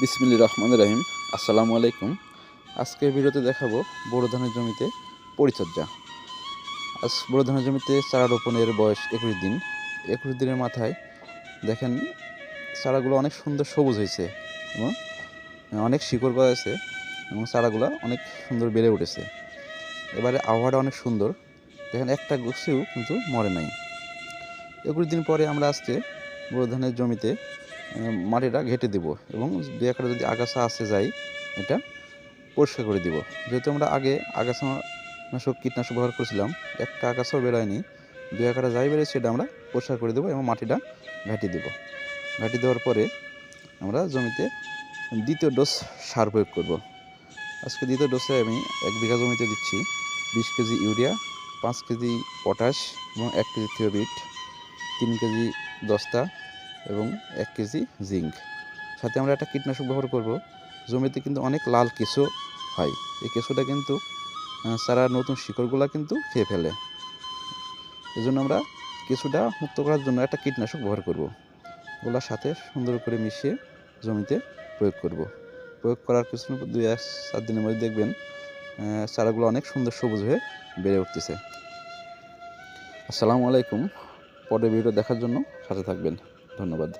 বিসমিল্লাহির রহমানির রহিম। আসসালামু আলাইকুম। আজকের ভিডিওতে দেখাবো বোরো ধানের জমিতে পরিচর্যা। আজ বোরো ধানের জমিতে চারা রোপণের বয়স 21 দিন। 21 দিনের মাথায় দেখেন চারাগুলো অনেক সুন্দর সবুজ হয়েছে এবং অনেক শিকড় গজাচ্ছে এবং চারাগুলো অনেক সুন্দর বেড়ে উঠেছে। এবারে আবহাওয়াটা অনেক সুন্দর, দেখেন একটা গাছেও কিন্তু মরে নাই। 21 দিন পরে আমরা আজকে বোরো ধানের জমিতে মাটিটা ঘেঁটে দেব এবং দু একটা যদি আগাছা আসে যায় এটা পরিষ্কার করে দিব। যেহেতু আমরা আগে আগাছানাশক কীটনাশক ব্যবহার করেছিলাম, একটা আগাছাও বেরোয়নি, দু একটা যাই বেরোয় সেটা আমরা পরিষ্কার করে দেবো এবং মাটিটা ঘাঁটি দেব। ঘাঁটি দেওয়ার পরে আমরা জমিতে দ্বিতীয় ডোজ সার প্রয়োগ করব। আজকে দ্বিতীয় ডোজে আমি 1 বিঘা জমিতে দিচ্ছি 20 কেজি ইউরিয়া, 5 কেজি পটাশ এবং 1 কেজি থিওবিট, 3 কেজি দস্তা এবং 1 কেজি জিঙ্ক। সাথে আমরা একটা কীটনাশক ব্যবহার করব। জমিতে কিন্তু অনেক লাল কেঁচো হয়, এই কেঁচোটা কিন্তু চারার নতুন শিকড়গুলো কিন্তু খেয়ে ফেলে। এজন্য আমরা কেঁচোটা মুক্ত করার জন্য একটা কীটনাশক ব্যবহার করব। ওগুলোর সাথে সুন্দর করে মিশিয়ে জমিতে প্রয়োগ করব। প্রয়োগ করার কিছু 2-4 দিনের মধ্যে দেখবেন চারাগুলো অনেক সুন্দর সবুজ হয়ে বেড়ে উঠতেছে। আসসালামু আলাইকুম। পরের ভিডিও দেখার জন্য সাথে থাকবেন। ধন্যবাদ।